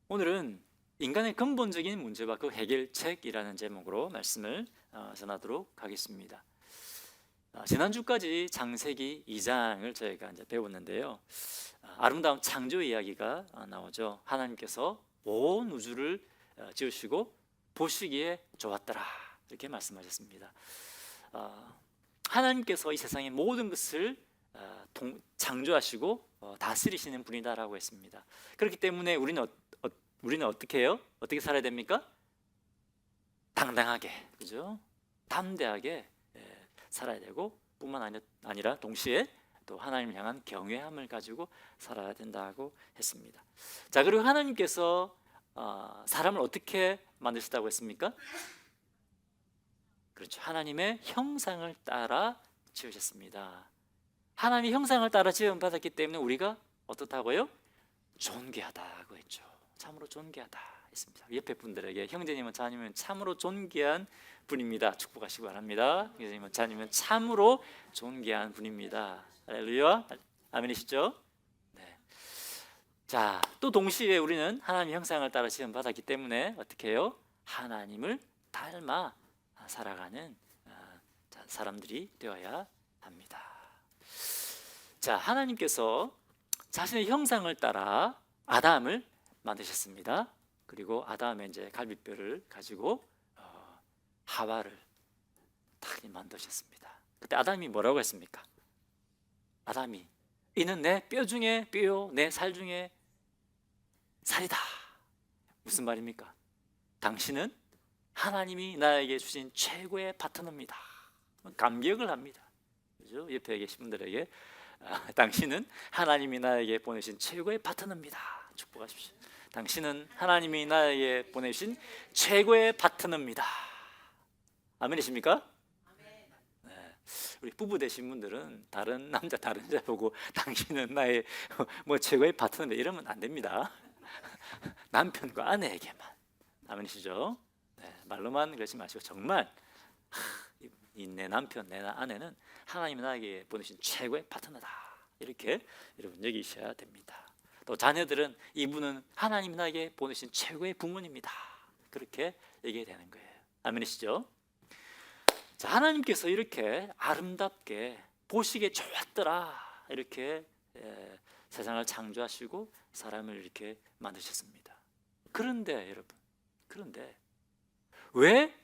오늘은 인간의 근본적인 문제와 그 해결책이라는 제목으로 말씀을 전하도록 하겠습니다. 지난주까지 창세기 2장을 저희가 이제 배웠는데요. 아름다운 창조 이야기가 나오죠. 하나님께서 온 우주를 지으시고 보시기에 좋았더라 이렇게 말씀하셨습니다. 하나님께서 이 세상의 모든 것을 창조하시고 다스리시는 분이다라고 했습니다. 그렇기 때문에 우리는 어떻게 해요? 어떻게 살아야 됩니까? 당당하게, 그죠? 담대하게 살아야 되고, 뿐만 아니라 동시에 또 하나님을 향한 경외함을 가지고 살아야 된다고 했습니다. 자, 그리고 하나님께서 사람을 어떻게 만드셨다고 했습니까? 그렇죠. 하나님의 형상을 따라 지으셨습니다. 하나님의 형상을 따라 지음 받았기 때문에 우리가 어떻다고요? 존귀하다고 했죠. 참으로 존귀하다 했습니다. 옆에 분들에게 형제님은 자님은 참으로 존귀한 분입니다. 축복하시기 바랍니다. 형제님은 자님은 참으로 존귀한 분입니다. 할렐루야. 아멘이시죠? 네. 자, 또 동시에 우리는 하나님의 형상을 따라 지음 받았기 때문에 어떻게 해요? 하나님을 닮아 살아가는 사람들이 되어야 합니다. 자, 하나님께서 자신의 형상을 따라 아담을 만드셨습니다. 그리고 아담의 이제 갈비뼈를 가지고 하와를 딱 만드셨습니다. 그때 아담이 뭐라고 했습니까? 아담이 이는 내 뼈 중에 뼈요, 내 살 중에 살이다. 무슨 말입니까? 당신은 하나님이 나에게 주신 최고의 파트너입니다. 감격을 합니다. 그죠? 옆에 계신 분들에게 당신은 하나님이 나에게 보내신 최고의 파트너입니다. 축복하십시오. 당신은 하나님이 나에게 보내신 최고의 파트너입니다. 아멘이십니까? 네. 우리 부부 되신 분들은 다른 남자 다른 여자 보고 당신은 나의 최고의 파트너입니다 이러면 안 됩니다. 남편과 아내에게만. 아멘이시죠? 네. 말로만 그러지 마시고 정말 내 남편, 내 아내는 하나님이 나에게 보내신 최고의 파트너다. 이렇게 여러분 여기셔야 됩니다. 또 자녀들은 이분은 하나님이 나에게 보내신 최고의 부모입니다. 그렇게 얘기해야 되는 거예요. 아멘이시죠? 자, 하나님께서 이렇게 아름답게 보시기에 좋았더라. 이렇게 세상을 창조하시고 사람을 이렇게 만드셨습니다. 그런데 여러분, 왜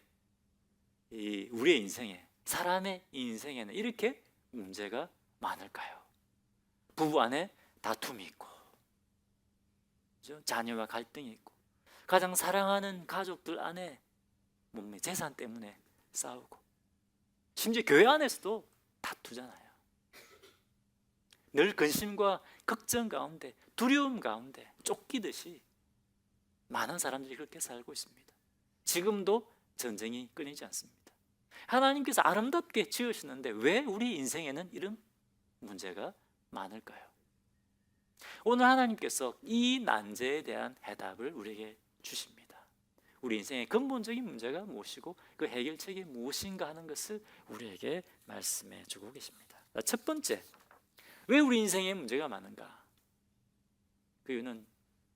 우리의 인생에, 사람의 인생에는 이렇게 문제가 많을까요? 부부 안에 다툼이 있고, 자녀와 갈등이 있고, 가장 사랑하는 가족들 안에 몸의 재산 때문에 싸우고, 심지어 교회 안에서도 다투잖아요. 늘 근심과 걱정 가운데, 두려움 가운데 쫓기듯이 많은 사람들이 그렇게 살고 있습니다. 지금도 전쟁이 끊이지 않습니다. 하나님께서 아름답게 지으시는데 왜 우리 인생에는 이런 문제가 많을까요? 오늘 하나님께서 이 난제에 대한 해답을 우리에게 주십니다. 우리 인생의 근본적인 문제가 무엇이고 그 해결책이 무엇인가 하는 것을 우리에게 말씀해 주고 계십니다. 첫 번째, 왜 우리 인생에 문제가 많은가? 그 이유는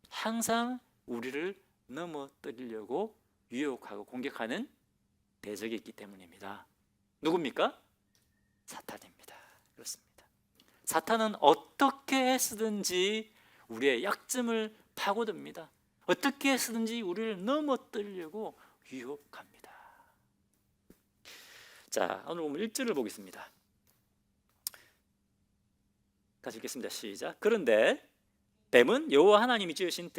항상 우리를 넘어뜨리려고 유혹하고 공격하는 대적이 있기 때문입니다. 누굽니까? 사탄입니다. 그렇습니다. 사탄은 어떻게 쓰든지 우리의 약점을 파고듭니다. 어떻게 쓰든지 우리를 넘어뜨리려고 유혹합니다. 자, 오늘 보면 1절을 보겠습니다. 같이 읽겠습니다. 시작. 그런데 뱀은 여호와 하나님이 지으신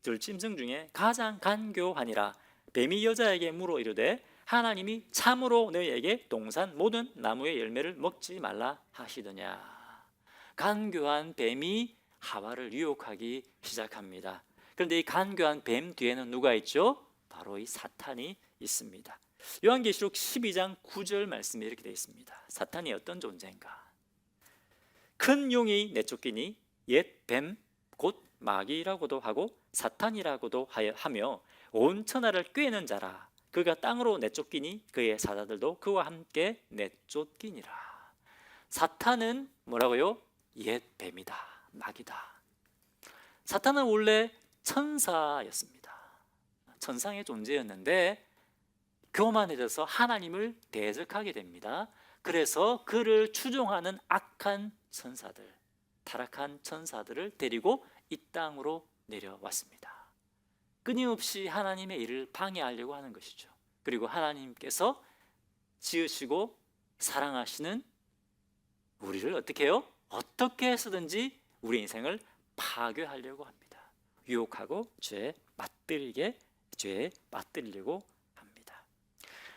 들짐승 중에 가장 간교하니라. 뱀이 여자에게 물어 이르되 하나님이 참으로 너희에게 동산 모든 나무의 열매를 먹지 말라 하시더냐. 간교한 뱀이 하와를 유혹하기 시작합니다. 그런데 이 간교한 뱀 뒤에는 누가 있죠? 바로 이 사탄이 있습니다. 요한계시록 12장 9절 말씀에 이렇게 되어 있습니다. 사탄이 어떤 존재인가? 큰 용이 내쫓기니 옛 뱀 곧 마귀라고도 하고 사탄이라고도 하며 온 천하를 꿰는 자라. 그가 땅으로 내쫓기니 그의 사자들도 그와 함께 내쫓기니라. 사탄은 뭐라고요? 옛 뱀이다, 마귀다. 사탄은 원래 천사였습니다. 천상의 존재였는데 교만해져서 하나님을 대적하게 됩니다. 그래서 그를 추종하는 악한 천사들, 타락한 천사들을 데리고 이 땅으로 내려왔습니다. 끊임없이 하나님의 일을 방해하려고 하는 것이죠. 그리고 하나님께서 지으시고 사랑하시는 우리를 어떻게 해요? 어떻게 해서든지 우리 인생을 파괴하려고 합니다. 유혹하고 죄에 맞들이려고 합니다.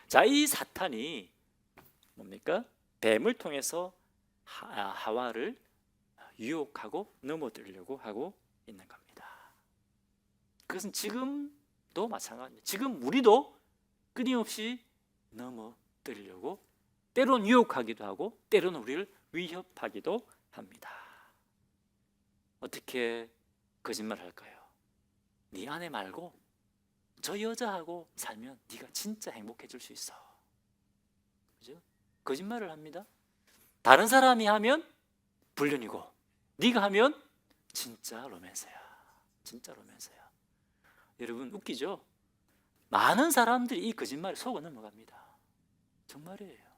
자, 이 사탄이 뭡니까? 뱀을 통해서 하와를 유혹하고 넘어뜨리려고 하고 있는 겁니다. 그것은 지금도 마찬가지입니다. 지금 우리도 끊임없이 넘어뜨리려고 때로는 유혹하기도 하고 때로는 우리를 위협하기도 합니다. 어떻게 거짓말할까요? 네 아내 말고 저 여자하고 살면 네가 진짜 행복해질 수 있어. 그죠? 거짓말을 합니다. 다른 사람이 하면 불륜이고 네가 하면 진짜 로맨스야. 진짜 로맨스야. 여러분 웃기죠? 많은 사람들이 이 거짓말에 속아 넘어갑니다. 정말이에요.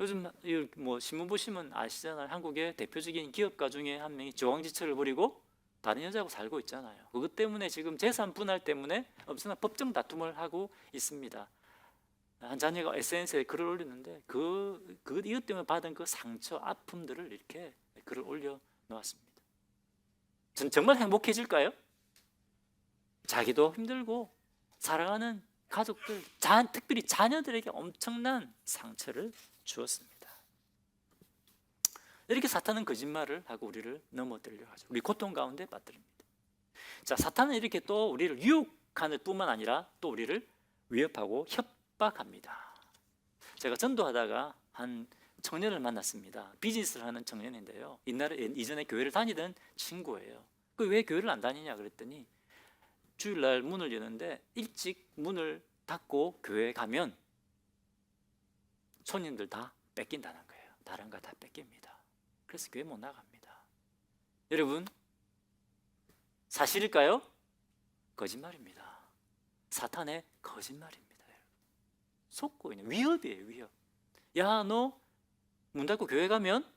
요즘 뭐 신문 보시면 아시잖아요. 한국의 대표적인 기업가 중에 한 명이 저항지처를 벌이고 다른 여자하고 살고 있잖아요. 그것 때문에 지금 재산 분할 때문에 엄청난 법정 다툼을 하고 있습니다. 한 자녀가 SNS에 글을 올렸는데 이것 때문에 받은 그 상처, 아픔들을 이렇게 글을 올려 놓았습니다. 전 정말 행복해질까요? 자기도 힘들고 사랑하는 가족들, 특별히 자녀들에게 엄청난 상처를 주었습니다. 이렇게 사탄은 거짓말을 하고 우리를 넘어뜨리려 하죠. 우리 고통 가운데 빠뜨립니다. 자, 사탄은 이렇게 또 우리를 유혹하는 뿐만 아니라 또 우리를 위협하고 협박합니다. 제가 전도하다가 한 청년을 만났습니다. 비즈니스를 하는 청년인데요. 이전에 교회를 다니던 친구예요. 그 왜 교회를 안 다니냐 그랬더니 주일날 문을 여는데 일찍 문을 닫고 교회에 가면 손님들 다 뺏긴다는 거예요. 다른 거 다 뺏깁니다. 그래서 교회 못 나갑니다. 여러분, 사실일까요? 거짓말입니다. 사탄의 거짓말입니다. 속고 있는 위협이에요. 위협. 야, 너 문 닫고 교회 가면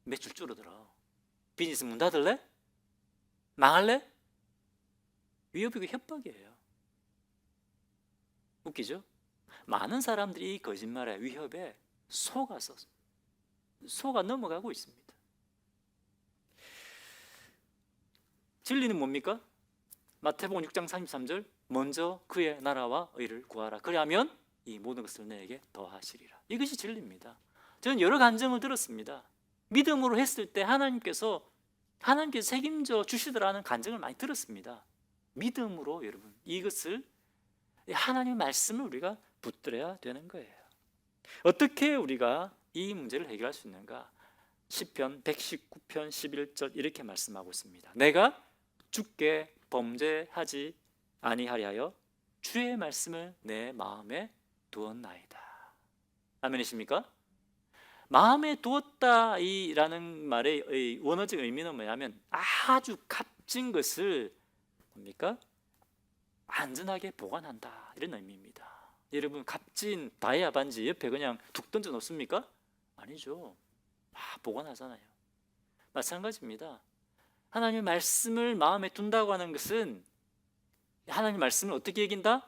매출 줄어들어. 비즈니스 문 닫을래? 망할래? 위협이고 협박이에요. 웃기죠? 많은 사람들이 이 거짓말에 위협에 속아 넘어가고 있습니다. 진리는 뭡니까? 마태복음 6장 33절 먼저 그의 나라와 의를 구하라. 그리하면 이 모든 것을 너에게 더하시리라. 이것이 진리입니다. 저는 여러 간증을 들었습니다. 믿음으로 했을 때 하나님께서 책임져 주시더라는 간증을 많이 들었습니다. 믿음으로 여러분 이것을 하나님의 말씀을 우리가 붙들어야 되는 거예요. 어떻게 우리가 이 문제를 해결할 수 있는가? 시편 119편 11절 이렇게 말씀하고 있습니다. 내가 주께 범죄하지 아니하리하여 주의 말씀을 내 마음에 두었나이다. 아멘이십니까? 마음에 두었다라는 말의 원어적 의미는 뭐냐면 아주 값진 것을 뭡니까? 안전하게 보관한다 이런 의미입니다. 여러분 값진 다이아 반지 옆에 그냥 툭 던져 놓습니까? 아니죠. 보관하잖아요. 마찬가지입니다. 하나님의 말씀을 마음에 둔다고 하는 것은 하나님의 말씀을 어떻게 여긴다?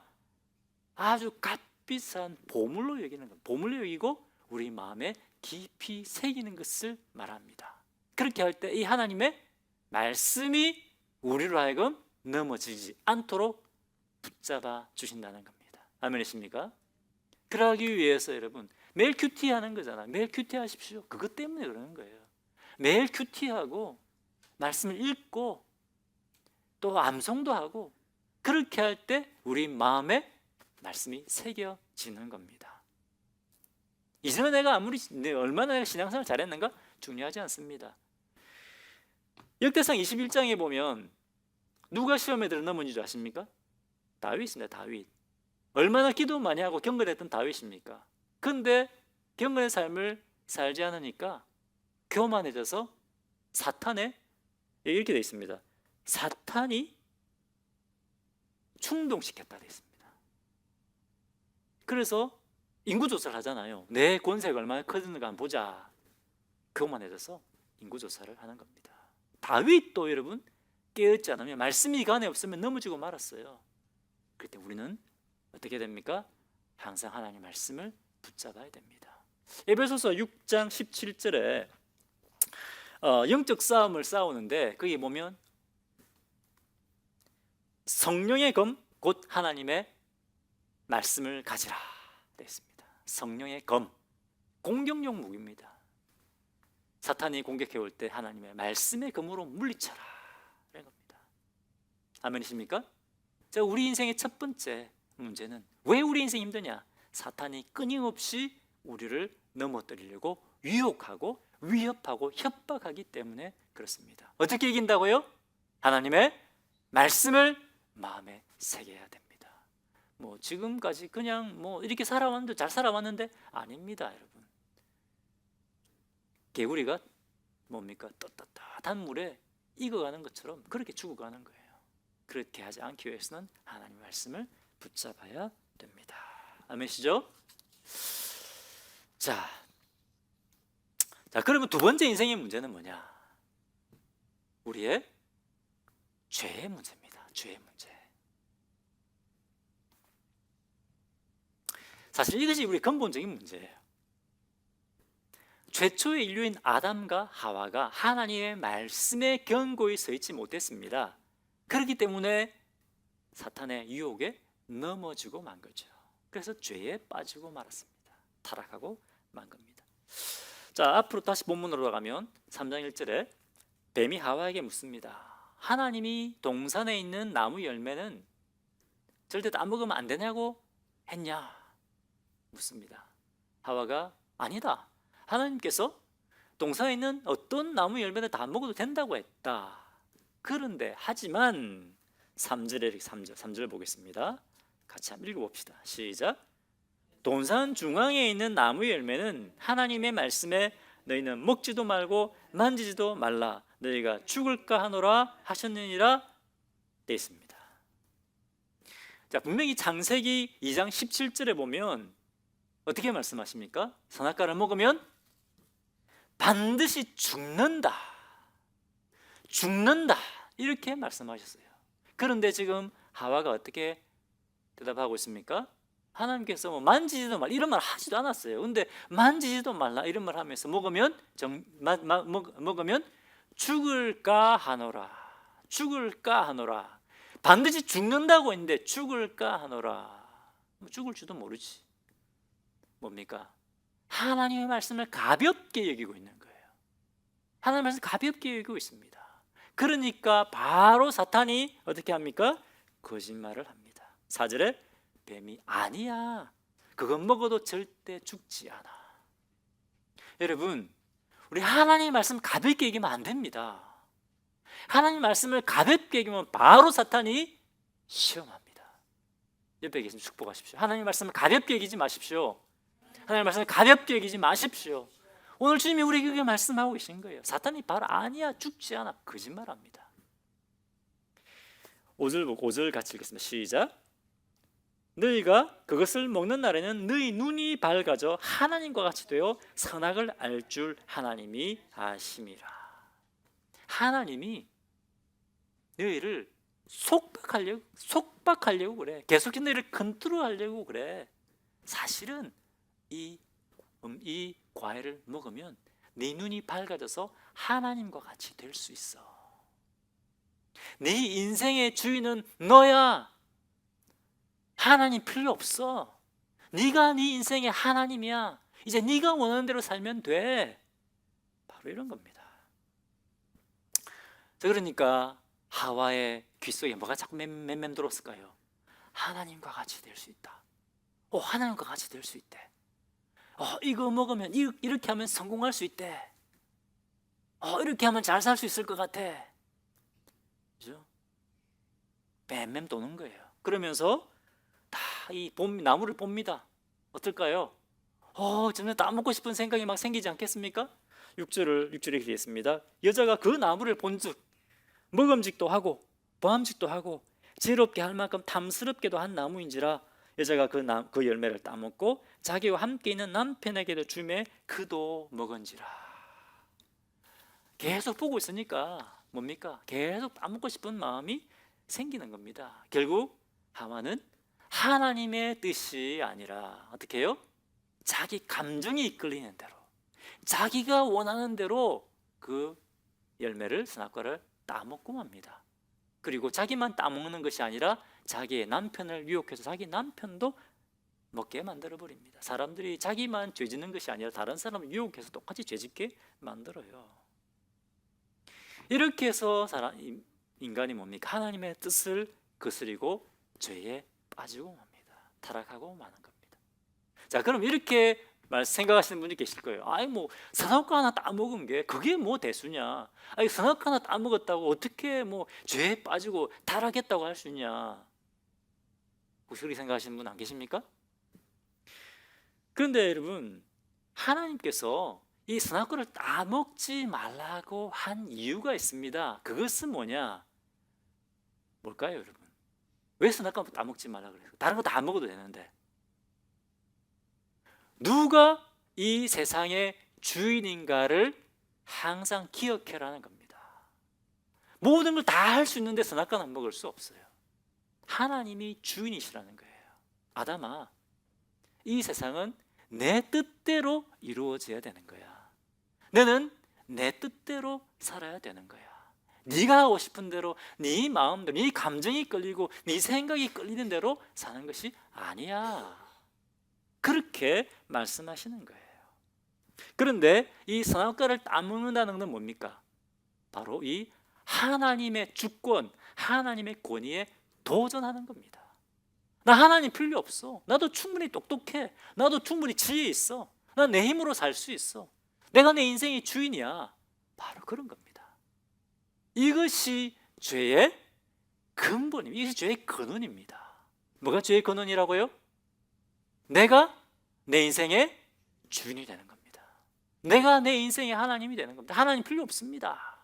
아주 값비싼 보물로 여기는 것, 보물로 여기고 우리 마음에 깊이 새기는 것을 말합니다. 그렇게 할 때 이 하나님의 말씀이 우리로 하여금 넘어지지 않도록 붙잡아 주신다는 겁니다. 아멘이십니까? 그러기 위해서 여러분 매일 큐티하는 거잖아요. 매일 큐티하십시오. 그것 때문에 그러는 거예요. 매일 큐티하고 말씀을 읽고 또 암송도 하고 그렇게 할 때 우리 마음에 말씀이 새겨지는 겁니다. 이전에 내가 얼마나 신앙생활 잘했는가 중요하지 않습니다. 역대상 21장에 보면 누가 시험에 들어 넘은 줄 아십니까? 다윗입니다. 다윗. 얼마나 기도 많이 하고 경건했던 다윗입니까? 그런데 경건의 삶을 살지 않으니까 교만해져서 사탄의 이렇게 되어 있습니다. 사탄이 충동시켰다 되어 있습니다. 그래서 인구조사를 하잖아요. 내 권세가 얼마나 커지는가 한번 보자. 그것만 해서 인구조사를 하는 겁니다. 다윗도 여러분 깨어있지 않으면, 말씀이 그 안에 없으면 넘어지고 말았어요. 그때 우리는 어떻게 됩니까? 항상 하나님의 말씀을 붙잡아야 됩니다. 에베소서 6장 17절에 영적 싸움을 싸우는데 거기 보면 성령의 검 곧 하나님의 말씀을 가지라 되어 있습니다. 성령의 검, 공격용 무기입니다. 사탄이 공격해 올 때 하나님의 말씀의 검으로 물리쳐라 이런 겁니다. 아멘이십니까? 자, 우리 인생의 첫 번째 문제는 왜 우리 인생이 힘드냐? 사탄이 끊임없이 우리를 넘어뜨리려고 유혹하고 위협하고 협박하기 때문에 그렇습니다. 어떻게 이긴다고요? 하나님의 말씀을 마음에 새겨야 됩니다. 뭐 지금까지 그냥 뭐 이렇게 살아왔는데, 잘 살아왔는데 아닙니다, 여러분. 개구리가 뭡니까? 떳떳한 물에 익어가는 것처럼 그렇게 죽어가는 거예요. 그렇게 하지 않기 위해서는 하나님의 말씀을 붙잡아야 됩니다. 아멘이시죠? 자, 그러면 두 번째 인생의 문제는 뭐냐? 우리의 죄의 문제입니다. 죄의 문제. 사실 이것이 우리 근본적인 문제예요. 최초의 인류인 아담과 하와가 하나님의 말씀에 견고히 서 있지 못했습니다. 그렇기 때문에 사탄의 유혹에 넘어지고 만 거죠. 그래서 죄에 빠지고 말았습니다. 타락하고 만 겁니다. 자, 앞으로 다시 본문으로 가면 3장 1절에 뱀이 하와에게 묻습니다. 하나님이 동산에 있는 나무 열매는 절대 다 먹으면 안 되냐고 했냐? 묻습니다. 하와가 아니다. 하나님께서 동산에 있는 어떤 나무 열매는 다 먹어도 된다고 했다. 그런데 하지만 3절 보겠습니다. 같이 한번 읽어봅시다. 시작. 동산 중앙에 있는 나무 열매는 하나님의 말씀에 너희는 먹지도 말고 만지지도 말라. 너희가 죽을까 하노라 하셨느니라 되어 있습니다. 자, 분명히 창세기 2장 17절에 보면 어떻게 말씀하십니까? 선악과를 먹으면 반드시 죽는다. 이렇게 말씀하셨어요. 그런데 지금 하와가 어떻게 대답하고 있습니까? 하나님께서 뭐 만지지도 말라 이런 말 하지도 않았어요. 근데 만지지도 말라 이런 말 하면서 먹으면 죽을까 하노라. 반드시 죽는다고 했는데 죽을까 하노라. 죽을지도 모르지. 뭡니까? 하나님의 말씀을 가볍게 여기고 있는 거예요. 하나님의 말씀을 가볍게 여기고 있습니다. 그러니까 바로 사탄이 어떻게 합니까? 거짓말을 합니다. 4절에 뱀이 아니야. 그건 먹어도 절대 죽지 않아. 여러분, 우리 하나님의 말씀 가볍게 얘기하면 안 됩니다. 하나님 말씀을 가볍게 얘기하면 바로 사탄이 시험합니다. 옆에 계시면 축복하십시오. 하나님 말씀을 가볍게 얘기하지 마십시오. 하나님 말씀을 가볍게 얘기하지 마십시오. 오늘 주님이 우리에게 그렇게 말씀하고 계신 거예요. 사탄이 바로 아니야, 죽지 않아, 거짓말합니다. 5절 같이 읽겠습니다. 시작. 너희가 그것을 먹는 날에는 너희 눈이 밝아져 하나님과 같이 되어 선악을 알 줄 하나님이 아심이라. 하나님이 너희를 속박하려고 그래. 계속해서 너희를 컨트롤하려고 그래. 사실은 이 과일을 먹으면 네 눈이 밝아져서 하나님과 같이 될 수 있어. 네 인생의 주인은 너야. 하나님 필요 없어. 네가 네 인생의 하나님이야. 이제 네가 원하는 대로 살면 돼. 바로 이런 겁니다. 자, 그러니까 하와의 귀 속에 뭐가 자꾸 맴맴 들었을까요? 하나님과 같이 될 수 있다. 하나님과 같이 될 수 있대. 이거 먹으면 이렇게 하면 성공할 수 있대. 이렇게 하면 잘 살 수 있을 것 같아. 그죠? 맴맴 도는 거예요. 그러면서 다 이 나무를 봅니다. 어떨까요? 정말 다 먹고 싶은 생각이 막 생기지 않겠습니까? 6절에 이렇게 되어 있습니다. 여자가 그 나무를 본즉 먹음직도 하고 보암직도 하고 지혜롭게 할 만큼 탐스럽게도 한 나무인지라 여자가 그 열매를 따먹고 자기와 함께 있는 남편에게도 주매 그도 먹은지라. 계속 보고 있으니까 뭡니까? 계속 따먹고 싶은 마음이 생기는 겁니다. 결국 하와는 하나님의 뜻이 아니라 어떻게 해요? 자기 감정이 이끌리는 대로, 자기가 원하는 대로 그 열매를, 선악과를 따먹고 맙니다. 그리고 자기만 따먹는 것이 아니라 자기의 남편을 유혹해서 자기 남편도 먹게 만들어 버립니다. 사람들이 자기만 죄짓는 것이 아니라 다른 사람을 유혹해서 똑같이 죄짓게 만들어요. 이렇게 해서 인간이 뭡니까? 하나님의 뜻을 거스리고 죄에 빠지고 맙니다. 타락하고 마는 겁니다. 자, 그럼 이렇게 생각하시는 분이 계실 거예요. 아이 뭐 선악과 하나 따먹은 게 그게 뭐 대수냐? 아니 선악과 하나 따먹었다고 어떻게 뭐 죄에 빠지고 타락했다고 할 수 있냐? 혹시 그렇게 생각하시는 분 안 계십니까? 그런데 여러분, 하나님께서 이 선악과를 따먹지 말라고 한 이유가 있습니다. 그것은 뭐냐? 뭘까요, 여러분? 왜 선악과 따먹지 말라 그래요? 다른 거 다 먹어도 되는데. 누가 이 세상의 주인인가를 항상 기억해라는 겁니다. 모든 걸 다 할 수 있는데 선악과는 먹을 수 없어요. 하나님이 주인이시라는 거예요. 아담아, 이 세상은 내 뜻대로 이루어져야 되는 거야. 너는 내 뜻대로 살아야 되는 거야. 네가 하고 싶은 대로, 네 마음대로, 네 감정이 끌리고 네 생각이 끌리는 대로 사는 것이 아니야. 그렇게 말씀하시는 거예요. 그런데 이 선악과를 따먹는다는 건 뭡니까? 바로 이 하나님의 주권, 하나님의 권위에 도전하는 겁니다. 나 하나님 필요 없어. 나도 충분히 똑똑해. 나도 충분히 지혜 있어. 난 내 힘으로 살 수 있어. 내가 내 인생의 주인이야. 바로 그런 겁니다. 이것이 죄의 근본입니다. 이것이 죄의 근원입니다. 뭐가 죄의 근원이라고요? 내가 내 인생의 주인이 되는 겁니다. 내가 내 인생의 하나님이 되는 겁니다. 하나님 필요 없습니다.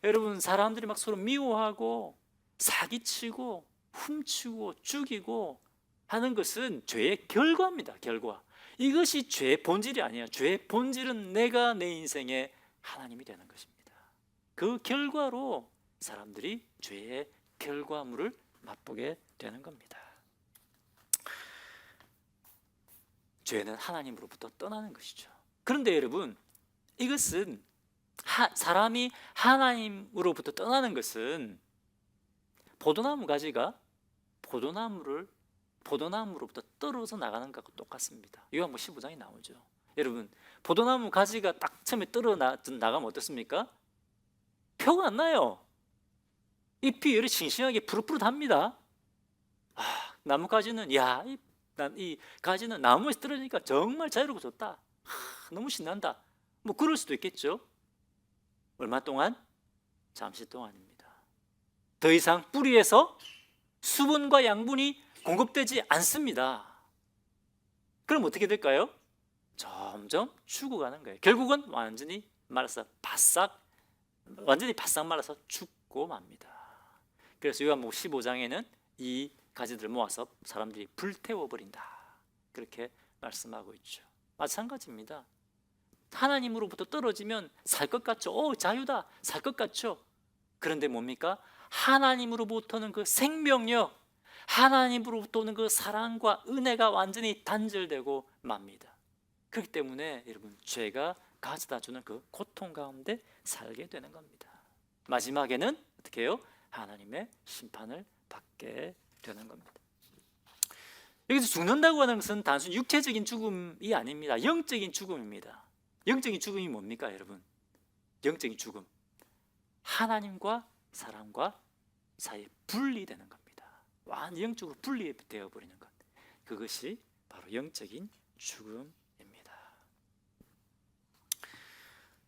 여러분, 사람들이 막 서로 미워하고 사기치고 훔치고 죽이고 하는 것은 죄의 결과입니다. 결과. 이것이 죄의 본질이 아니에요. 죄의 본질은 내가 내 인생의 하나님이 되는 것입니다. 그 결과로 사람들이 죄의 결과물을 맛보게 되는 겁니다. 죄는 하나님으로부터 떠나는 것이죠. 그런데 여러분, 이것은 사람이 하나님으로부터 떠나는 것은 포도나무 가지가 포도나무로부터 떨어져 나가는 것과 똑같습니다. 요한복음 15장에 나오죠. 여러분, 포도나무 가지가 딱 처음에 나가면 어떻습니까? 표가 안 나요. 잎이 이렇게 싱싱하게 푸릇푸릇합니다. 나무 가지는 이 가지는 나무에서 떨어지니까 정말 자유롭고 좋다. 너무 신난다. 뭐 그럴 수도 있겠죠. 얼마 동안? 잠시 동안입니다. 더 이상 뿌리에서 수분과 양분이 공급되지 않습니다. 그럼 어떻게 될까요? 점점 죽어가는 거예요. 결국은 완전히 말라서 바싹 말라서 죽고 맙니다. 그래서 요한복음 15장에는 이 가지들을 모아서 사람들이 불태워버린다, 그렇게 말씀하고 있죠. 마찬가지입니다. 하나님으로부터 떨어지면 살 것 같죠. 자유다, 살 것 같죠. 그런데 뭡니까? 하나님으로부터는 그 생명력, 하나님으로부터 오는 그 사랑과 은혜가 완전히 단절되고 맙니다. 그렇기 때문에 여러분, 죄가 가져다 주는 그 고통 가운데 살게 되는 겁니다. 마지막에는 어떻게 해요? 하나님의 심판을 받게 되는 겁니다. 여기서 죽는다고 하는 것은 단순 육체적인 죽음이 아닙니다. 영적인 죽음입니다. 영적인 죽음이 뭡니까, 여러분? 영적인 죽음, 하나님과 사람과 사이에 분리되는 겁니다. 완전 영적으로 분리되어 버리는 것, 그것이 바로 영적인 죽음입니다.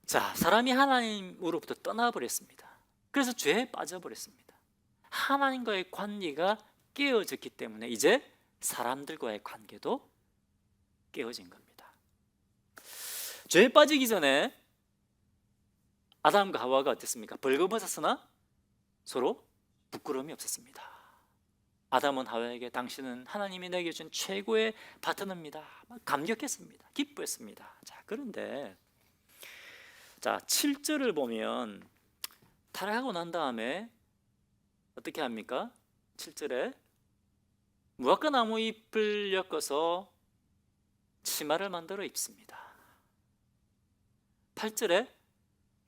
자, 사람이 하나님으로부터 떠나버렸습니다. 그래서 죄에 빠져버렸습니다. 하나님과의 관계가 깨어졌기 때문에 이제 사람들과의 관계도 깨어진 겁니다. 죄에 빠지기 전에 아담과 하와가 어땠습니까? 벌거벗었으나 서로 부끄러움이 없었습니다. 아담은 하와에게 당신은 하나님이 내게 준 최고의 파트너입니다. 감격했습니다. 기뻐했습니다. 자, 그런데 7절을 보면 타락하고 난 다음에 어떻게 합니까? 7절에 무화과 나무 잎을 엮어서 치마를 만들어 입습니다. 8절에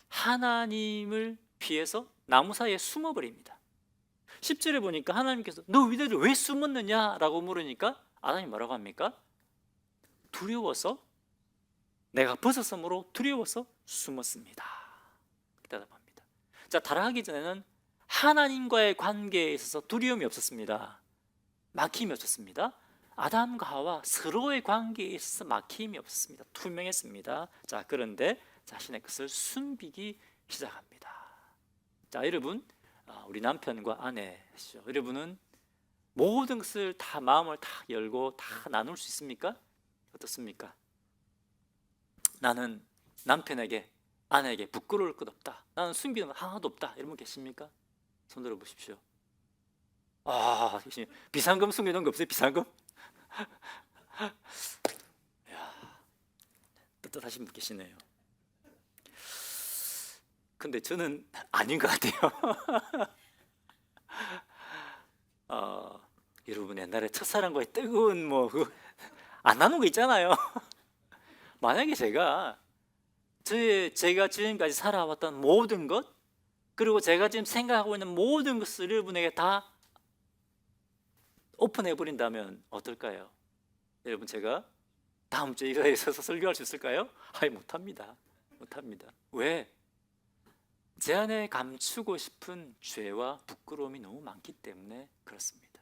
하나님을 피해서 나무 사이에 숨어버립니다. 10절에 보니까 하나님께서 너 이대로 왜 숨었느냐 라고 물으니까 아담이 뭐라고 합니까? 두려워서, 내가 벗었으므로 두려워서 숨었습니다. 대답합니다. 타락하기 전에는 하나님과의 관계에 있어서 두려움이 없었습니다. 막힘이 없었습니다. 아담과 하와 서로의 관계에 있어서 막힘이 없었습니다. 투명했습니다. 그런데 자신의 것을 숨기기 시작합니다. 여러분, 우리 남편과 아내시죠. 여러분은 모든 것을 다 마음을 다 열고 다 나눌 수 있습니까? 어떻습니까? 나는 남편에게, 아내에게 부끄러울 것 없다. 나는 숨기는 것 하나도 없다. 이런 분 계십니까? 손 들어 보십시오. 비상금 숨겨놓은 거 없어요? 비상금? 떳떳하신 분 계시네요. 근데 저는 아닌 것 같아요. 여러분, 옛날에 첫사랑과의 뜨거운 안 나눈 거 있잖아요. 만약에 제가 지금까지 살아왔던 모든 것, 그리고 제가 지금 생각하고 있는 모든 것을 여러분에게 다 오픈해 버린다면 어떨까요? 여러분, 제가 다음 주에 이 자리에 서서 설교할 수 있을까요? 못합니다. 왜? 제 안에 감추고 싶은 죄와 부끄러움이 너무 많기 때문에 그렇습니다.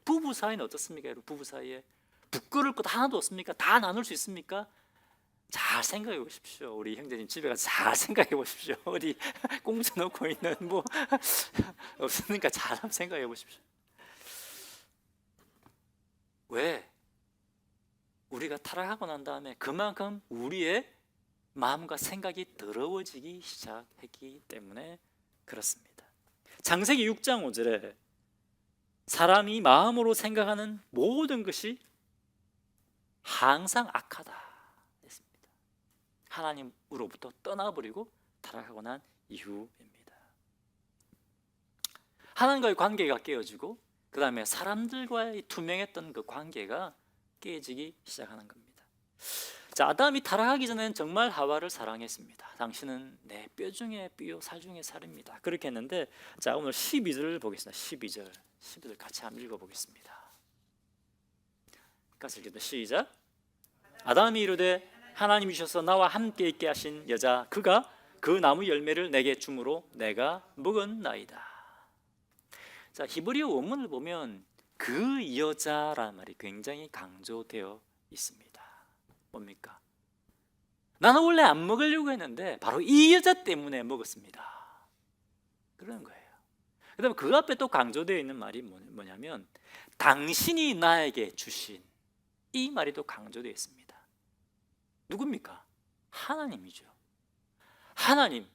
부부 사이는 어떻습니까? 여러분, 부부 사이에 부끄러울 것 하나도 없습니까? 다 나눌 수 있습니까? 잘 생각해 보십시오. 우리 형제님 집에 가서 잘 생각해 보십시오. 어디 꽁쳐 놓고 있는 없으니까 잘 한번 생각해 보십시오. 왜? 우리가 타락하고 난 다음에 그만큼 우리의 마음과 생각이 더러워지기 시작했기 때문에 그렇습니다. 창세기 6장 5절에 사람이 마음으로 생각하는 모든 것이 항상 악하다 했습니다. 하나님으로부터 떠나버리고 타락하고 난 이후입니다. 하나님과의 관계가 깨어지고 그 다음에 사람들과의 투명했던 그 관계가 깨지기 시작하는 겁니다. 아담이 타락하기 전에는 정말 하와를 사랑했습니다. 당신은 내 뼈 중에 뼈, 살 중에 살입니다. 그렇게 했는데, 오늘 12절을 보겠습니다. 12절 같이 한번 읽어보겠습니다. 같이 읽겠습니다. 시작. 아담이 이르되 하나님이 주셔서 나와 함께 있게 하신 여자, 그가 그 나무 열매를 내게 주므로 내가 먹었나이다. 히브리어 원문을 보면 그 여자라는 말이 굉장히 강조되어 있습니다. 뭡니까? 나는 원래 안 먹으려고 했는데 바로 이 여자 때문에 먹었습니다. 그런 거예요. 그 다음에 그 앞에 또 강조되어 있는 말이 뭐냐면 당신이 나에게 주신, 이 말이 또 강조되어 있습니다. 누굽니까? 하나님이죠. 하나님,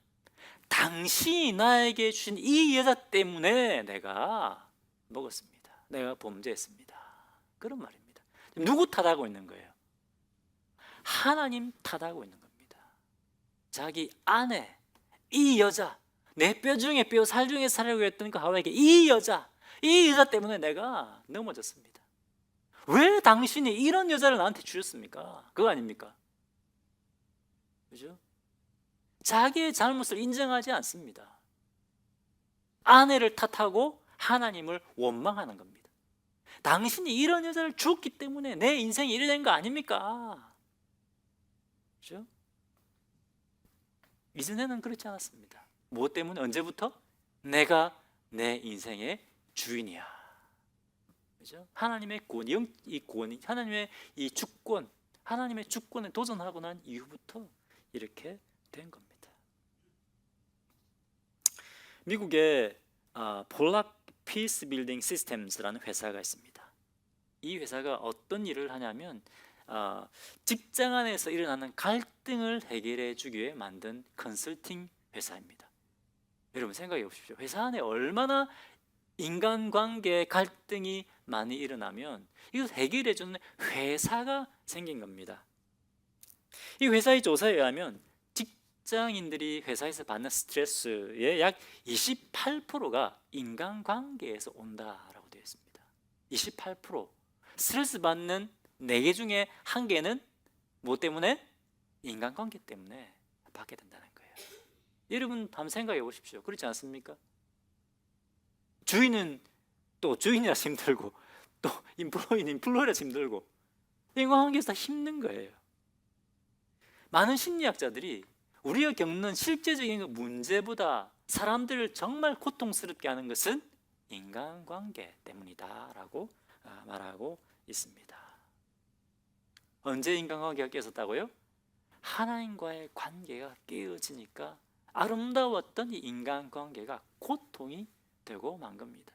당신이 나에게 주신 이 여자 때문에 내가 먹었습니다. 내가 범죄했습니다. 그런 말입니다. 누구 탓하고 있는 거예요? 하나님 탓하고 있는 겁니다. 자기 아내, 이 여자, 내 뼈 중에 뼈, 살 중에 살이라고 했던 그 하와에게 이 여자 때문에 내가 넘어졌습니다. 왜 당신이 이런 여자를 나한테 주셨습니까? 그거 아닙니까? 그죠? 자기의 잘못을 인정하지 않습니다. 아내를 탓하고 하나님을 원망하는 겁니다. 당신이 이런 여자를 줬기 때문에 내 인생이 이래 된 거 아닙니까? 그죠? 이전에는 그렇지 않았습니다. 무엇 때문에? 언제부터? 내가 내 인생의 주인이야. 그죠? 하나님의 하나님의 이 주권, 하나님의 주권에 도전하고 난 이후부터 이렇게 된 겁니다. 미국의 폴락 피스 빌딩 시스템즈라는 회사가 있습니다. 이 회사가 어떤 일을 하냐면 직장 안에서 일어나는 갈등을 해결해 주기 위해 만든 컨설팅 회사입니다. 여러분 생각해 보십시오. 회사 안에 얼마나 인간관계 갈등이 많이 일어나면 이것을 해결해 주는 회사가 생긴 겁니다. 이 회사의 조사에 의하면 직장인들이 회사에서 받는 스트레스의 약 28%가 인간관계에서 온다라고 되어 있습니다. 28%. 스트레스 받는 4개 중에 1개는 뭐 때문에? 인간관계 때문에 받게 된다는 거예요. 여러분 한번 생각해 보십시오. 그렇지 않습니까? 주인은 또 주인이라서 힘들고, 또 인플로이는 인플로이라서 힘들고, 인간관계에서 다 힘든 거예요. 많은 심리학자들이 우리가 겪는 실제적인 문제보다 사람들을 정말 고통스럽게 하는 것은 인간관계 때문이다라고 말하고 있습니다. 언제 인간관계가 깨졌다고요? 하나님과의 관계가 깨어지니까 아름다웠던 이 인간관계가 고통이 되고 만 겁니다.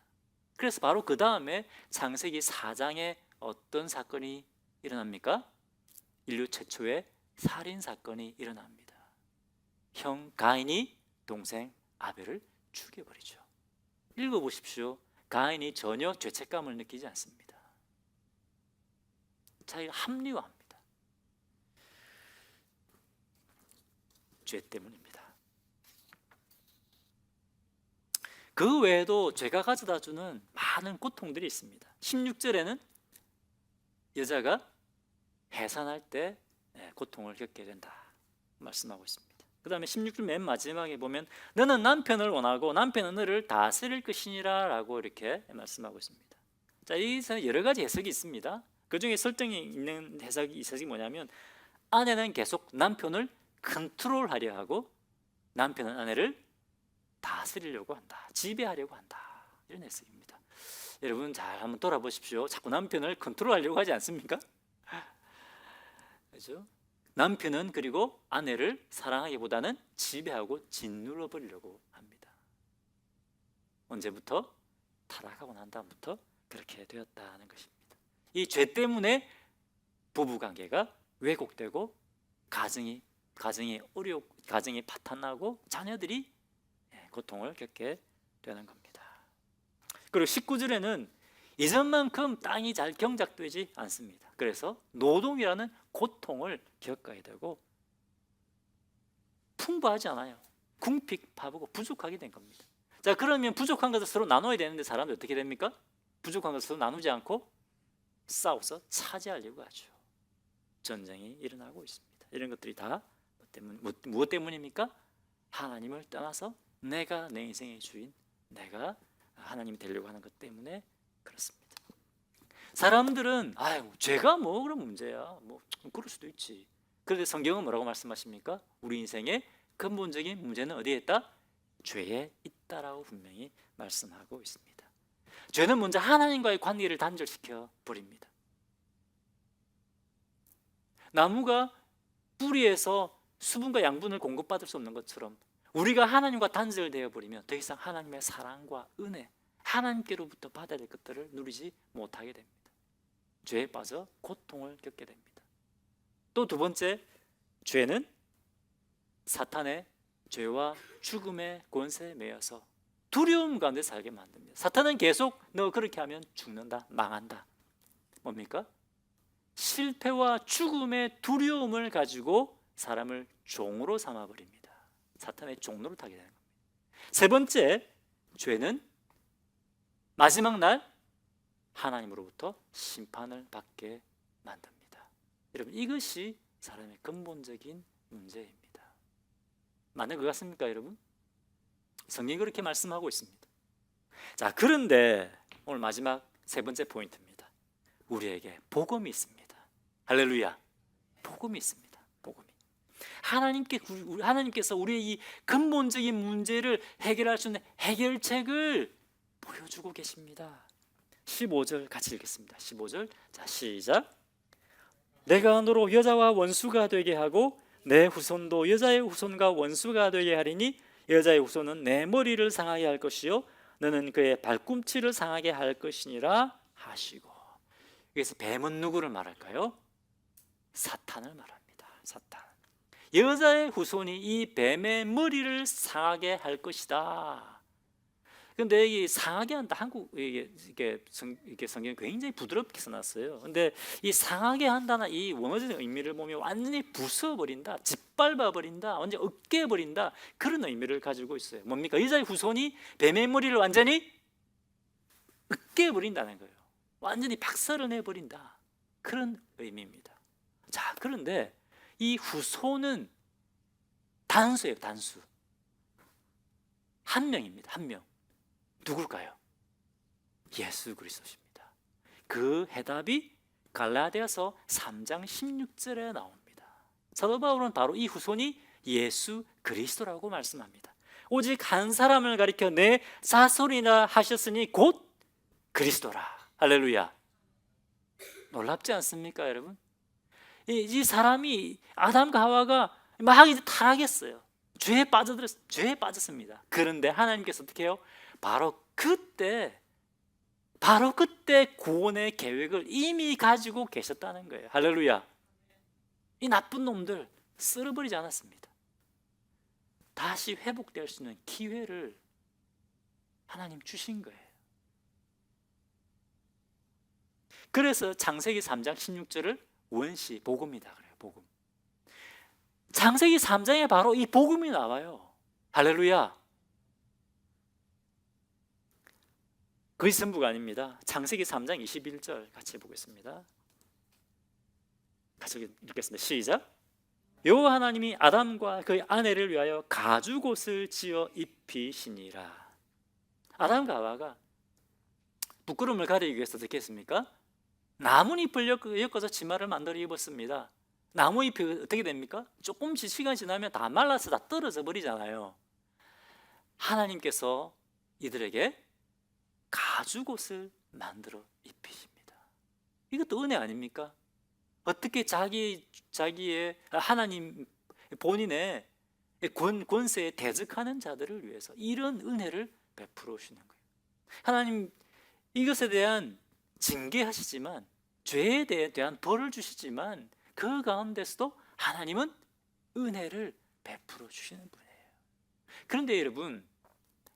그래서 바로 그 다음에 창세기 4장에 어떤 사건이 일어납니까? 인류 최초의 살인 사건이 일어납니다. 형 가인이 동생 아벨을 죽여버리죠. 읽어보십시오. 가인이 전혀 죄책감을 느끼지 않습니다. 자기가 합리화합니다. 죄 때문입니다. 그 외에도 죄가 가져다주는 많은 고통들이 있습니다. 16절에는 여자가 해산할 때 고통을 겪게 된다 말씀하고 있습니다. 그 다음에 16절 맨 마지막에 보면 너는 남편을 원하고 남편은 너를 다스릴 것이니라 라고 이렇게 말씀하고 있습니다. 자, 여기서 여러 가지 해석이 있습니다. 그 중에 설득이 있는 해석이 뭐냐면 아내는 계속 남편을 컨트롤하려 하고 남편은 아내를 다스리려고 한다, 지배하려고 한다, 이런 해석입니다. 여러분 잘 한번 돌아보십시오. 자꾸 남편을 컨트롤하려고 하지 않습니까? 그렇죠? 남편은 그리고 아내를 사랑하기보다는 지배하고 짓눌러 버리려고 합니다. 언제부터? 타락하고 난 다음부터 그렇게 되었다는 것입니다. 이 죄 때문에 부부관계가 왜곡되고 가정이 파탄나고 자녀들이 고통을 겪게 되는 겁니다. 그리고 19절에는 이전만큼 땅이 잘 경작되지 않습니다. 그래서 노동이라는 고통을 겪어야 되고 풍부하지 않아요. 궁핍하고 부족하게 된 겁니다. 자, 그러면 부족한 것을 서로 나눠야 되는데 사람들이 어떻게 됩니까? 부족한 것을 서로 나누지 않고 싸워서 차지하려고 하죠. 전쟁이 일어나고 있습니다. 이런 것들이 다 무엇 때문입니까? 하나님을 떠나서 내가 내 인생의 주인, 내가 하나님이 되려고 하는 것 때문에 그렇습니다. 사람들은 죄가 뭐 그런 문제야, 뭐 그럴 수도 있지. 그런데 성경은 뭐라고 말씀하십니까? 우리 인생의 근본적인 문제는 어디에 있다? 죄에 있다라고 분명히 말씀하고 있습니다. 죄는 먼저 하나님과의 관계를 단절시켜 버립니다. 나무가 뿌리에서 수분과 양분을 공급받을 수 없는 것처럼 우리가 하나님과 단절되어 버리면 더 이상 하나님의 사랑과 은혜, 하나님께로부터 받아야 될 것들을 누리지 못하게 됩니다. 죄에 빠져 고통을 겪게 됩니다. 또 두 번째, 죄는 사탄의 죄와 죽음의 권세에 매여서 두려움 가운데 살게 만듭니다. 사탄은 계속 너 그렇게 하면 죽는다, 망한다. 뭡니까? 실패와 죽음의 두려움을 가지고 사람을 종으로 삼아버립니다. 사탄의 종로를 타게 되는 겁니다. 세 번째, 죄는 마지막 날 하나님으로부터 심판을 받게 만듭니다. 여러분, 이것이 사람의 근본적인 문제입니다. 맞는 것 같습니까, 여러분? 성경이 그렇게 말씀하고 있습니다. 자, 그런데 오늘 마지막 세 번째 포인트입니다. 우리에게 복음이 있습니다. 할렐루야. 복음이 있습니다. 복음이. 하나님께서 우리의 이 근본적인 문제를 해결할 수 있는 해결책을 보여주고 계십니다. 15절 같이 읽겠습니다. 15절. 자, 시작. 내가 너로 여자와 원수가 되게 하고 내 후손도 여자의 후손과 원수가 되게 하리니 여자의 후손은 내 머리를 상하게 할 것이요 너는 그의 발꿈치를 상하게 할 것이니라 하시고. 여기서 뱀은 누구를 말할까요? 사탄을 말합니다. 사탄. 여자의 후손이 이 뱀의 머리를 상하게 할 것이다. 근데 이 상하게 한다, 한국 이게 성경이 굉장히 부드럽게 써놨어요. 근데 이 상하게 한다는 이 원어적인 의미를 보면 완전히 부숴버린다, 짓밟아버린다, 완전 으깨버린다, 그런 의미를 가지고 있어요. 뭡니까? 여자의 후손이 뱀의 머리를 완전히 으깨버린다는 거예요. 완전히 박살을 내버린다, 그런 의미입니다. 자, 그런데 이 후손은 단수예요. 단수. 한 명입니다. 한 명. 누굴까요? 예수 그리스도십니다. 그 해답이 갈라디아서 3장 16절에 나옵니다. 사도 바울은 바로 이 후손이 예수 그리스도라고 말씀합니다. 오직 한 사람을 가리켜 내 자손이라 하셨으니 곧 그리스도라. 할렐루야. 놀랍지 않습니까, 여러분? 이 사람이, 아담과 하와가 막 이제 타락했어요. 죄에 빠졌습니다. 그런데 하나님께서 어떻게 해요? 바로 그때 구원의 계획을 이미 가지고 계셨다는 거예요. 할렐루야. 이 나쁜 놈들 쓸어버리지 않았습니다. 다시 회복될 수 있는 기회를 하나님 주신 거예요. 그래서 창세기 3장 16절을 원시 복음이다 그래요. 복음. 창세기 3장에 바로 이 복음이 나와요. 할렐루야. 그게 전부가 아닙니다. 창세기 3장 21절 같이 보겠습니다. 같이 읽겠습니다. 시작. 여호와 하나님이 아담과 그의 아내를 위하여 가죽옷을 지어 입히시니라. 아담과 하와가 부끄러움을 가리기 위해서 어떻게 했습니까? 나뭇잎을 엮어서 치마를 만들어 입었습니다. 나무잎이 어떻게 됩니까? 조금씩 시간이 지나면 다 말라서 다 떨어져 버리잖아요. 하나님께서 이들에게 가죽옷을 만들어 입히십니다. 이것도 은혜 아닙니까? 어떻게 자기의 하나님 본인의 권세에 대적하는 자들을 위해서 이런 은혜를 베풀어 주시는 거예요. 하나님 이것에 대한 징계하시지만, 죄에 대한 벌을 주시지만, 그 가운데서도 하나님은 은혜를 베풀어 주시는 분이에요. 그런데 여러분,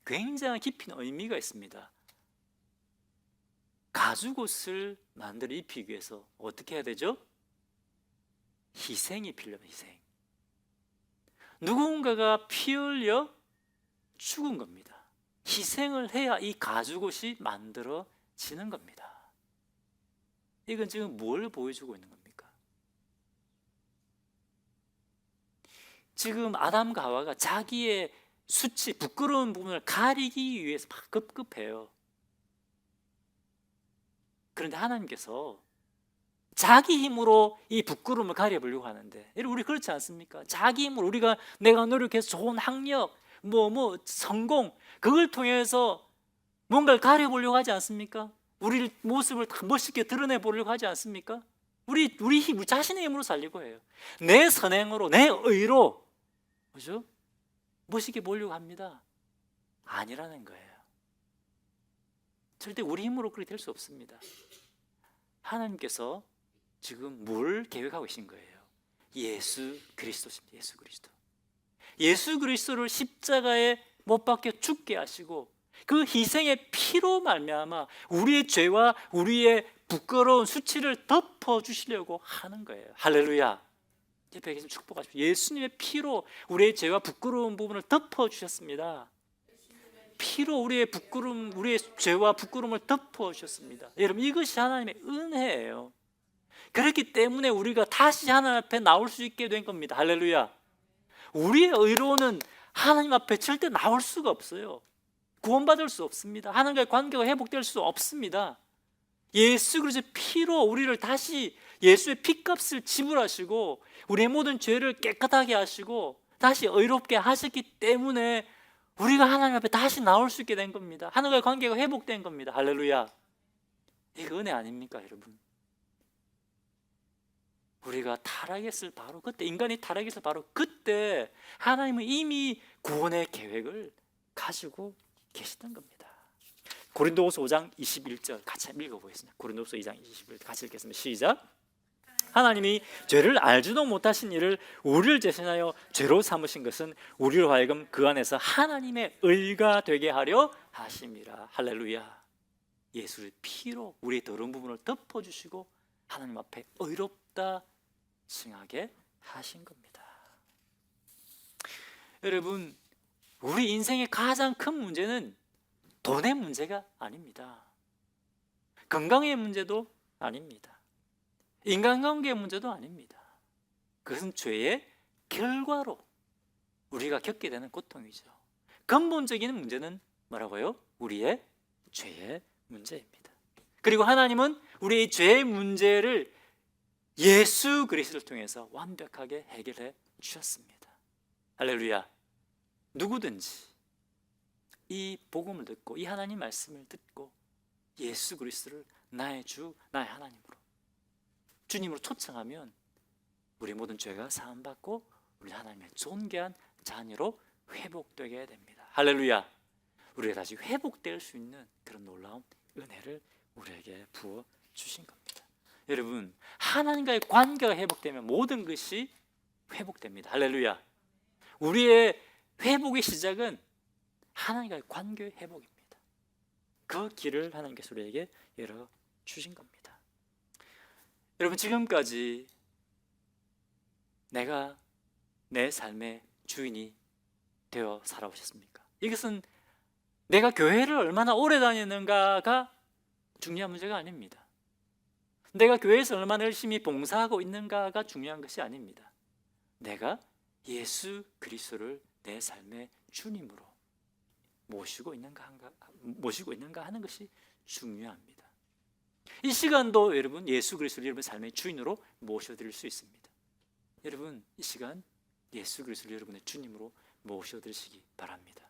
굉장히 깊은 의미가 있습니다. 가죽옷을 만들어 입히기 위해서 어떻게 해야 되죠? 희생이 필요합니다. 희생. 누군가가 피 흘려 죽은 겁니다. 희생을 해야 이 가죽옷이 만들어지는 겁니다. 이건 지금 뭘 보여주고 있는 겁니까? 지금 아담과 하와가 자기의 수치, 부끄러운 부분을 가리기 위해서 막 급급해요. 그런데 하나님께서 자기 힘으로 이 부끄러움을 가려보려고 하는데, 우리 그렇지 않습니까? 자기 힘으로 내가 노력해서 좋은 학력, 성공, 그걸 통해서 뭔가를 가려보려고 하지 않습니까? 우리 모습을 멋있게 드러내보려고 하지 않습니까? 우리 자신의 힘으로 살려고 해요. 내 선행으로, 내 의로, 그죠? 멋있게 보려고 합니다. 아니라는 거예요. 절대 우리 힘으로 그렇게 될 수 없습니다. 하나님께서 지금 뭘 계획하고 계신 거예요? 예수 그리스도십니다. 예수 그리스도. 예수 그리스도를 십자가에 못 박혀 죽게 하시고 그 희생의 피로 말미암아 우리의 죄와 우리의 부끄러운 수치를 덮어주시려고 하는 거예요. 할렐루야. 옆에 계시면 축복하십시오. 예수님의 피로 우리의 죄와 부끄러운 부분을 덮어주셨습니다. 피로 우리의 죄와 부끄러움을 덮어주셨습니다. 여러분, 이것이 하나님의 은혜예요. 그렇기 때문에 우리가 다시 하나님 앞에 나올 수 있게 된 겁니다. 할렐루야. 우리의 의로는 하나님 앞에 절대 나올 수가 없어요. 구원받을 수 없습니다. 하나님과의 관계가 회복될 수 없습니다. 예수 그리스도의 피로 우리를 다시, 예수의 피값을 지불하시고 우리의 모든 죄를 깨끗하게 하시고 다시 의롭게 하셨기 때문에 우리가 하나님 앞에 다시 나올 수 있게 된 겁니다. 하나님과의 관계가 회복된 겁니다. 할렐루야. 이거 은혜 아닙니까, 여러분? 우리가 타락했을 바로 그때, 인간이 타락했을 바로 그때 하나님은 이미 구원의 계획을 가지고 계시던 겁니다. 고린도후서 5장 21절 같이 읽어보겠습니다. 고린도후서 2장 21절 같이 읽겠습니다. 시작. 하나님이 죄를 알지도 못하신 이를 우리를 대신하여 죄로 삼으신 것은 우리로 하여금 그 안에서 하나님의 의가 되게 하려 하심이라. 할렐루야. 예수의 피로 우리의 더러운 부분을 덮어주시고 하나님 앞에 의롭다 칭하게 하신 겁니다. 여러분, 우리 인생의 가장 큰 문제는 돈의 문제가 아닙니다. 건강의 문제도 아닙니다. 인간관계의 문제도 아닙니다. 그것은 죄의 결과로 우리가 겪게 되는 고통이죠. 근본적인 문제는 뭐라고요? 우리의 죄의 문제입니다. 그리고 하나님은 우리의 죄의 문제를 예수 그리스도를 통해서 완벽하게 해결해 주셨습니다. 할렐루야. 누구든지 이 복음을 듣고 이 하나님 말씀을 듣고 예수 그리스도를 나의 주, 나의 하나님으로 주님으로 초청하면 우리 모든 죄가 사함받고 우리 하나님의 존귀한 자녀로 회복되게 됩니다. 할렐루야. 우리가 다시 회복될 수 있는 그런 놀라운 은혜를 우리에게 부어 주신 겁니다. 여러분, 하나님과의 관계가 회복되면 모든 것이 회복됩니다. 할렐루야. 우리의 회복의 시작은 하나님과의 관계의 회복입니다. 그 길을 하나님께서 우리에게 열어 주신 겁니다. 여러분, 지금까지 내가 내 삶의 주인이 되어 살아오셨습니까? 이것은 내가 교회를 얼마나 오래 다니는가가 중요한 문제가 아닙니다. 내가 교회에서 얼마나 열심히 봉사하고 있는가가 중요한 것이 아닙니다. 내가 예수 그리스도를 내 삶의 주님으로 모시고 있는가 하는 것이 중요합니다. 이 시간도 여러분 예수 그리스도를 여러분 삶의 주인으로 모셔드릴 수 있습니다. 여러분, 이 시간 예수 그리스도를 여러분의 주님으로 모셔드리시기 바랍니다.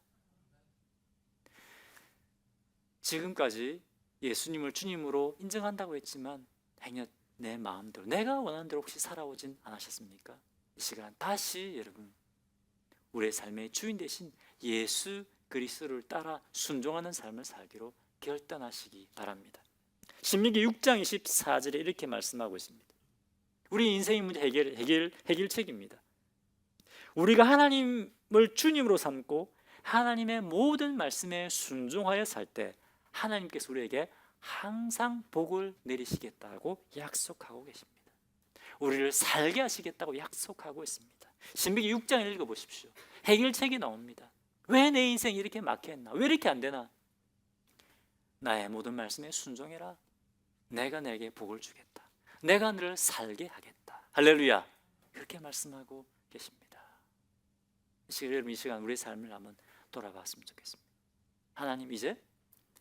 지금까지 예수님을 주님으로 인정한다고 했지만 행여 내 마음대로 내가 원하는 대로 혹시 살아오진 않으셨습니까? 이 시간 다시 여러분 우리의 삶의 주인 되신 예수 그리스도를 따라 순종하는 삶을 살기로 결단하시기 바랍니다. 신명기 6장 24절에 이렇게 말씀하고 있습니다. 우리 인생의 문제 해결책입니다. 우리가 하나님을 주님으로 삼고 하나님의 모든 말씀에 순종하여 살 때 하나님께서 우리에게 항상 복을 내리시겠다고 약속하고 계십니다. 우리를 살게 하시겠다고 약속하고 있습니다. 신명기 6장을 읽어보십시오. 해결책이 나옵니다. 왜 내 인생이 이렇게 막혀있나? 왜 이렇게 안 되나? 나의 모든 말씀에 순종해라. 내가 내게 복을 주겠다. 내가 너를 살게 하겠다. 할렐루야. 그렇게 말씀하고 계십니다. 여러분, 이 시간 우리의 삶을 한번 돌아봤으면 좋겠습니다. 하나님, 이제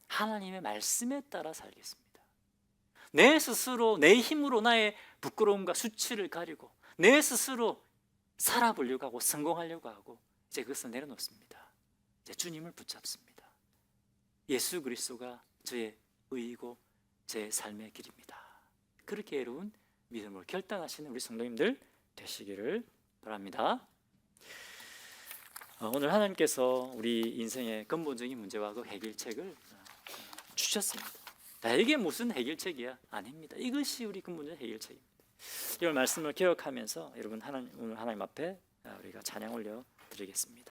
하나님의 말씀에 따라 살겠습니다. 내 스스로 내 힘으로 나의 부끄러움과 수치를 가리고 내 스스로 살아보려고 하고 성공하려고 하고 이제 그것을 내려놓습니다. 이제 주님을 붙잡습니다. 예수 그리스도가 저의 의이고 제 삶의 길입니다. 그렇게 여러분 믿음으로 결단하시는 우리 성도님들 되시기를 바랍니다. 오늘 하나님께서 우리 인생의 근본적인 문제와 그 해결책을 주셨습니다. 이게 무슨 해결책이야? 아닙니다. 이것이 우리 근본적인 해결책입니다. 이 말씀을 기억하면서 여러분 오늘 하나님 앞에 우리가 찬양 올려 드리겠습니다.